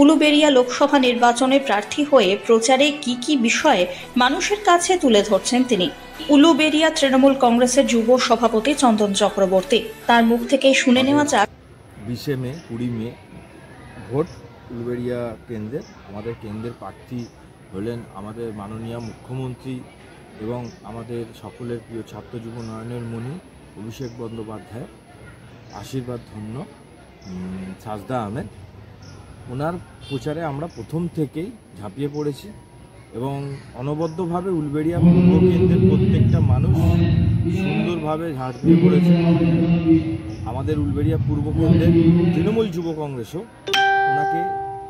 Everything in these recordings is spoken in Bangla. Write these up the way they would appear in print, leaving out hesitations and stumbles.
উলুবেড়িয়া লোকসভা নির্বাচনে প্রার্থী হয়ে প্রচারে কি বিষয়ে মানুষের কাছে তুলে ধরছেন তিনি। উলুবেড়িয়া তৃণমূল কংগ্রেসের যুব সভাপতি চন্দন চক্রবর্তী, তার মুখ থেকে শুনে নেওয়া যাক। 20 মে 20 মে ভোট উলুবেড়িয়া কেন্দ্রের। আমাদের কেন্দ্রের প্রার্থী হলেন আমাদের মাননীয় মুখ্যমন্ত্রী এবং আমাদের সকলের প্রিয় ছাত্র যুব নয়নের মণি অভিষেক বন্দ্যোপাধ্যায়, আশীর্বাদ ধন্য সাজদা আহমেদ। ওনার প্রচারে আমরা প্রথম থেকেই ঝাঁপিয়ে পড়েছি এবং অনবদ্যভাবে উলুবেড়িয়া পূর্ব কেন্দ্রের প্রত্যেকটা মানুষ সুন্দরভাবে ঝাঁপিয়ে পড়েছে। আমাদের উলুবেড়িয়া পূর্ব কেন্দ্রের তৃণমূল যুব কংগ্রেসও ওনাকে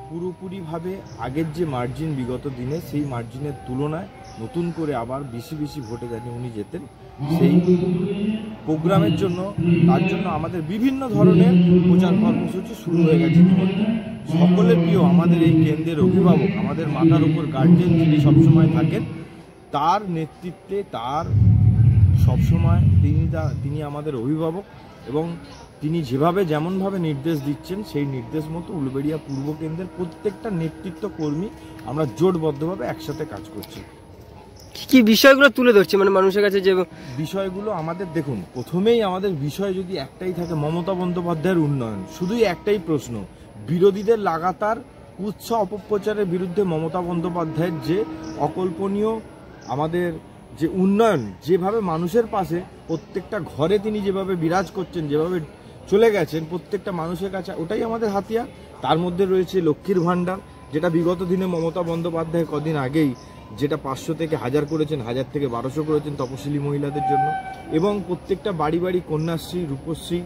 পুরোপুরিভাবে আগের যে মার্জিন বিগত দিনে সেই মার্জিনের তুলনায় নতুন করে আবার বেশি ভোটে যাতে উনি যেতেন সেই প্রোগ্রামের জন্য, তার জন্য আমাদের বিভিন্ন ধরনের প্রচার কর্মসূচি শুরু হয়ে গেছে ইতিমধ্যে। সকলের প্রিয় আমাদের এই কেন্দ্রের অভিভাবক, আমাদের মাথার উপর গার্জেন যিনি সবসময় থাকেন, তার নেতৃত্বে তার সবসময় তিনি আমাদের অভিভাবক এবং তিনি যেমনভাবে নির্দেশ দিচ্ছেন সেই নির্দেশ মতো উলুবেড়িয়া পূর্ব কেন্দ্রের প্রত্যেকটা নেতৃত্ব কর্মী আমরা জোটবদ্ধভাবে একসাথে কাজ করছি। কি বিষয়গুলো তুলে ধরছে মানে মানুষের কাছে? যে বিষয়গুলো আমাদের দেখুন, প্রথমেই আমাদের বিষয় যদি একটাই থাকে, মমতা বন্দ্যোপাধ্যায়ের উন্নয়ন। শুধুই একটাই প্রশ্ন, বিরোধীদের লাগাতার কুৎসা অপপ্রচারের বিরুদ্ধে মমতা বন্দ্যোপাধ্যায়ের যে অকল্পনীয় আমাদের যে উন্নয়ন, যেভাবে মানুষের পাশে প্রত্যেকটা ঘরে তিনি যেভাবে বিরাজ করছেন, যেভাবে চলে গেছেন প্রত্যেকটা মানুষের কাছে, ওটাই আমাদের হাতিয়ার। তার মধ্যে রয়েছে লক্ষ্মীর ভাণ্ডার, যেটা বিগত দিনে মমতা বন্দ্যোপাধ্যায় কদিন আগেই যেটা 500 থেকে 1000 করেছেন, 1000 থেকে 1200 করেছেন তপশিলি মহিলাদের জন্য, এবং প্রত্যেকটা বাড়ি কন্যাশ্রী, রূপশ্রী,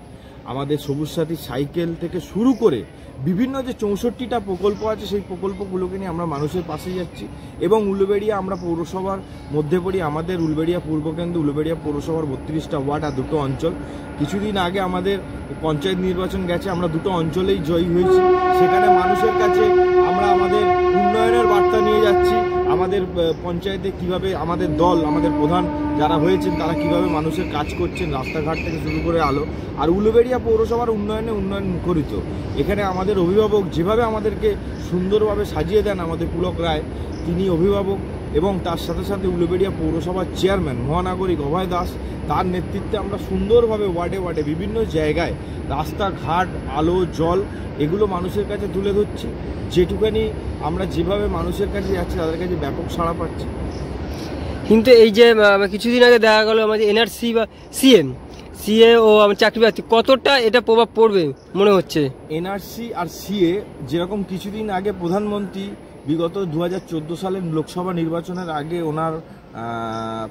আমাদের সবুজ সাথী সাইকেল থেকে শুরু করে বিভিন্ন যে 64টা প্রকল্প আছে সেই প্রকল্পগুলোকে নিয়ে আমরা মানুষের পাশে যাচ্ছি। এবং উলুবেড়িয়া আমরা পৌরসভার মধ্যে পড়ি, আমাদের উলুবেড়িয়া পূর্ব কেন্দ্র উলুবেড়িয়া পৌরসভার 32টা ওয়ার্ড আর 2টো অঞ্চল। কিছুদিন আগে আমাদের পঞ্চায়েত নির্বাচন গেছে, আমরা 2টো অঞ্চলেই জয়ী হয়েছি। সেখানে মানুষের কাছে আমরা আমাদের উন্নয়নের বার্তা নিয়ে যাচ্ছি, আমাদের পঞ্চায়েতে কিভাবে আমাদের দল, আমাদের প্রধান যারা হয়েছেন তারা কিভাবে মানুষের কাজ করছেন, রাস্তাঘাট থেকে শুরু করে আলো। আর উলুবেড়িয়া পৌরসভার উন্নয়ন মুখরিত। এখানে আমাদের অভিভাবক যেভাবে আমাদেরকে সুন্দরভাবে সাজিয়ে দেন, আমাদের পুলক রায় তিনি অভিভাবক, এবং তার সাথে সাথে উলুবেড়িয়া পৌরসভার চেয়ারম্যান মহানাগরিক অভয় দাস, তার নেতৃত্বে আমরা সুন্দরভাবে ওয়ার্ডে বিভিন্ন জায়গায় রাস্তাঘাট, আলো, জল এগুলো মানুষের কাছে তুলে ধরছি। যেটুখানি আমরা যেভাবে মানুষের কাছে যাচ্ছি তাদের কাছে ব্যাপক সাড়া পাচ্ছি। কিন্তু এই যে কিছুদিন আগে দেখা গেল আমাদের এনআরসি বা সিএ ও চাকরি প্রার্থী, কতটা এটা প্রভাব পড়বে মনে হচ্ছে? এনআরসি আর সিএ যেরকম কিছুদিন আগে প্রধানমন্ত্রী বিগত 2014 সালের লোকসভা নির্বাচনের আগে ওনার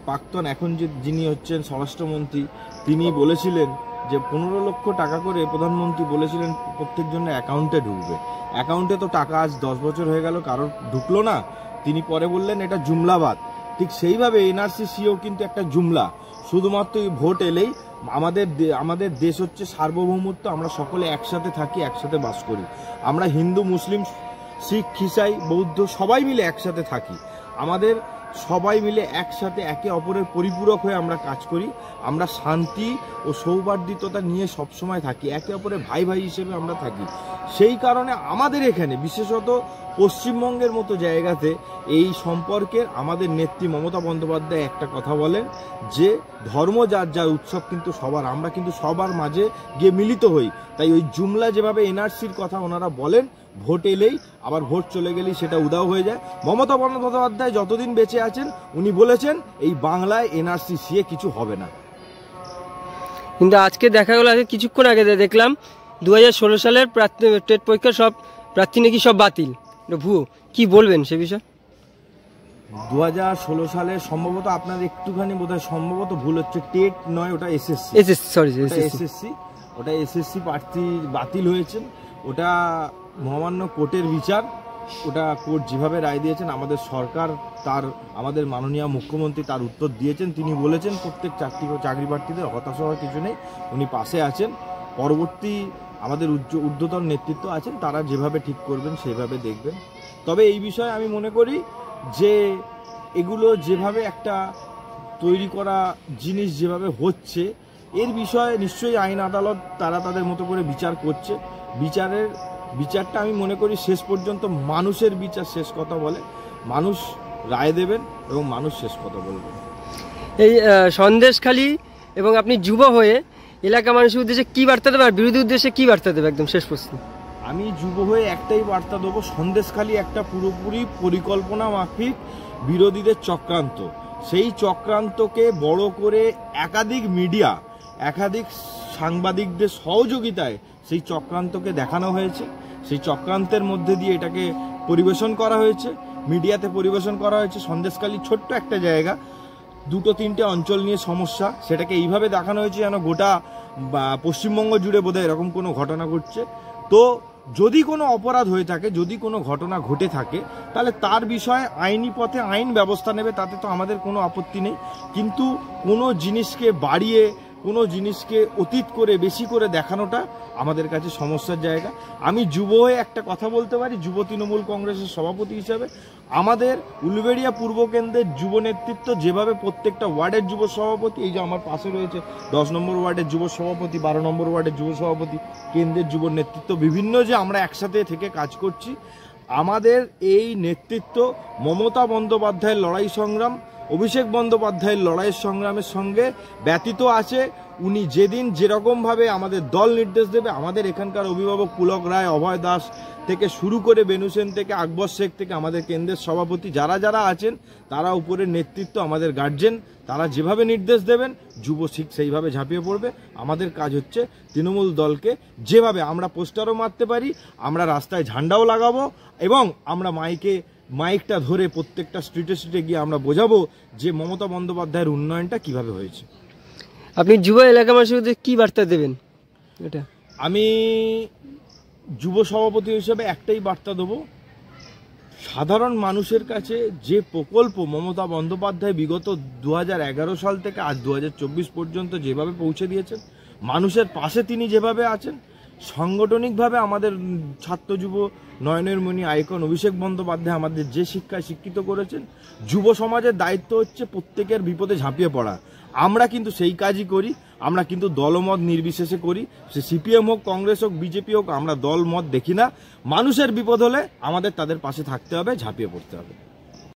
প্রাক্তন, এখন যিনি হচ্ছেন স্বরাষ্ট্রমন্ত্রী, তিনি বলেছিলেন যে 15 লক্ষ টাকা করে প্রধানমন্ত্রী বলেছিলেন প্রত্যেকজনের অ্যাকাউন্টে ঢুকবে। অ্যাকাউন্টে তো টাকা আজ 10 বছর হয়ে গেল, কারোর ঢুকলো না। তিনি পরে বললেন এটা জুমলাবাদ। ঠিক সেইভাবে এনআরসি সিও কিন্তু একটা জুমলা। শুধুমাত্র ভোট এলেই আমাদের দেশ হচ্ছে সার্বভৌমত্ব, আমরা সকলে একসাথে থাকি, একসাথে বাস করি। আমরা হিন্দু, মুসলিম, শিখ, খ্রিস্টান, বৌদ্ধ সবাই মিলে একসাথে থাকি। আমাদের সবাই মিলে একসাথে একে অপরের পরিপূরক হয়ে আমরা কাজ করি। আমরা শান্তি ও সৌহার্দ্যতা নিয়ে সবসময় থাকি, একে অপরের ভাই হিসেবে আমরা থাকি। সেই কারণে আমাদের এখানে বিশেষত পশ্চিমবঙ্গের মতো জায়গাতে এই সম্পর্কের আমাদের নেত্রী মমতা বন্দ্যোপাধ্যায় একটা কথা বলেন যে ধর্ম যার উৎসব কিন্তু সবার, আমরা কিন্তু সবার মাঝে গিয়ে মিলিত হই। তাই ওই জুমলা যেভাবে এনআরসির কথা ওনারা বলেন, ভোট এলেই আবার ভোট চলে গেলেই সেটা উধাও হয়ে যায়। মমতা বন্দ্যোপাধ্যায় যতদিন বেঁচে আছেন উনি বলেছেন এই বাংলায় এনআরসি সিএ কিছু হবে না। কিন্তু আজকে দেখা গেল, কিছুক্ষণ আগে দেখলাম 2016 সালের টেট পরীক্ষার সব প্রার্থী নাকি সব বাতিল, ভুয়ো। কি বলবেন সে বিষয়ে? 2016 সালে সম্ভবত আপনার একটুখানি বোধহয় সম্ভবত ভুল হচ্ছে, টেট নয়, ওটা এসএসসি। ওটা এসএসসি প্রার্থী বাতিল হয়েছেন। ওটা মহামান্য কোর্টের বিচার। ওটা কোর্ট যেভাবে রায় দিয়েছেন, আমাদের সরকার আমাদের মাননীয় মুখ্যমন্ত্রী তার উত্তর দিয়েছেন। তিনি বলেছেন প্রত্যেক চাকরি প্রার্থীদের হতাশ হওয়ার কিছু নেই, উনি পাশে আছেন। পরবর্তী আমাদের ঊর্ধ্বতন নেতৃত্ব আছেন, তারা যেভাবে ঠিক করবেন সেভাবে দেখবেন। তবে এই বিষয়ে আমি মনে করি যে এগুলো যেভাবে একটা তৈরি করা জিনিস যেভাবে হচ্ছে, এর বিষয়ে নিশ্চয়ই আইন আদালত তারা তাদের মতো করে বিচার করছে। বিচারের বিচারটা আমি মনে করি শেষ পর্যন্ত মানুষের বিচার শেষ কথা বলে, মানুষ রায় দেবেন এবং মানুষ শেষ কথা বলবেন। এই সন্দেশখালী এবং আপনি যুব হয়ে এলাকা মানুষের উদ্দেশ্যে কি বার্তা দেবে আর বিরোধী উদ্দেশ্যে কি বার্তা দেবে? একদম শেষ প্রশ্ন। আমি যুব হয়ে একটাই বার্তা দেবো, সন্দেশখালী একটা পুরোপুরি পরিকল্পনা মাফিক বিরোধীদের চক্রান্ত। সেই চক্রান্তকে বড় করে একাধিক মিডিয়া, একাধিক সাংবাদিকদের সহযোগিতায় সেই চক্রান্তকে দেখানো হয়েছে। সেই চক্রান্তের মধ্যে দিয়ে এটাকে পরিবেশন করা হয়েছে, মিডিয়াতে পরিবেশন করা হয়েছে। সন্দেশখালী ছোট্ট একটা জায়গা, 2-3টে অঞ্চল নিয়ে সমস্যা, সেটাকে এইভাবে দেখানো হয়েছে যেন গোটা পশ্চিমবঙ্গ জুড়ে বোধহয় এরকম কোনো ঘটনা ঘটছে। তো যদি কোনো অপরাধ হয়ে থাকে, যদি কোনো ঘটনা ঘটে থাকে, তাহলে তার বিষয়ে আইনি পথে আইন ব্যবস্থা নেবে, তাতে তো আমাদের কোনো আপত্তি নেই। কিন্তু কোনো জিনিসকে বাড়িয়ে, কোনো জিনিসকে অতীত করে বেশি করে দেখানোটা আমাদের কাছে সমস্যার জায়গা। আমি যুব হয়ে একটা কথা বলতে পারি, যুব তৃণমূল কংগ্রেসের সভাপতি হিসাবে আমাদের উলুবেড়িয়া পূর্ব কেন্দ্রের যুব নেতৃত্ব যেভাবে প্রত্যেকটা ওয়ার্ডের যুব সভাপতি, এই যে আমার পাশে রয়েছে 10 নম্বর ওয়ার্ডের যুব সভাপতি, 12 নম্বর ওয়ার্ডের যুব সভাপতি, কেন্দ্রের যুব নেতৃত্ব বিভিন্ন যে আমরা একসাথে থেকে কাজ করছি, আমাদের এই নেতৃত্ব মমতা বন্দ্যোপাধ্যায়ের লড়াই সংগ্রাম, অভিষেক বন্দ্যোপাধ্যায়ের লড়াইয়ের সংগ্রামের সঙ্গে ব্যতীত আছে। উনি যেদিন যেরকমভাবে আমাদের দল নির্দেশ দেবে, আমাদের এখানকার অভিভাবক পুলক রায়, অভয় দাস থেকে শুরু করে বেনু সেন থেকে আকবর শেখ থেকে আমাদের কেন্দ্রের সভাপতি যারা যারা আছেন, তারা উপরের নেতৃত্ব, আমাদের গার্জেন, তারা যেভাবে নির্দেশ দেবেন যুব ঠিক সেইভাবে ঝাঁপিয়ে পড়বে। আমাদের কাজ হচ্ছে তৃণমূল দলকে যেভাবে আমরা পোস্টারও মারতে পারি, আমরা রাস্তায় ঝান্ডাও লাগাবো এবং আমরা মাইকটা ধরে প্রত্যেকটা স্ট্রিটে স্ট্রিটে গিয়ে আমরা বোঝাবো যে মমতা বন্দ্যোপাধ্যায়ের উন্নয়নটা কিভাবে হয়েছে। আপনি যুব এলাকা মানুষের কি বার্তা দেবেন? এটা আমি যুব সভাপতি হিসেবে একটাই বার্তা দেবো, সাধারণ মানুষের কাছে যে প্রকল্প মমতা বন্দ্যোপাধ্যায় বিগত 2011 সাল থেকে আজ 2024 পর্যন্ত যেভাবে পৌঁছে দিয়েছেন, মানুষের পাশে তিনি যেভাবে আছেন, সাংগঠনিকভাবে আমাদের ছাত্র যুব নয়নের মণি আইকন অভিষেক বন্দ্যোপাধ্যায় আমাদের যে শিক্ষায় শিক্ষিত করেছেন, যুব সমাজের দায়িত্ব হচ্ছে প্রত্যেকের বিপদে ঝাঁপিয়ে পড়া। আমরা কিন্তু সেই কাজই করি, আমরা কিন্তু দলমত নির্বিশেষে করি, সে সিপিএম হোক, কংগ্রেস হোক, বিজেপি হোক, আমরা দল মত দেখি না। মানুষের বিপদ হলে আমাদের তাদের পাশে থাকতে হবে, ঝাঁপিয়ে পড়তে হবে।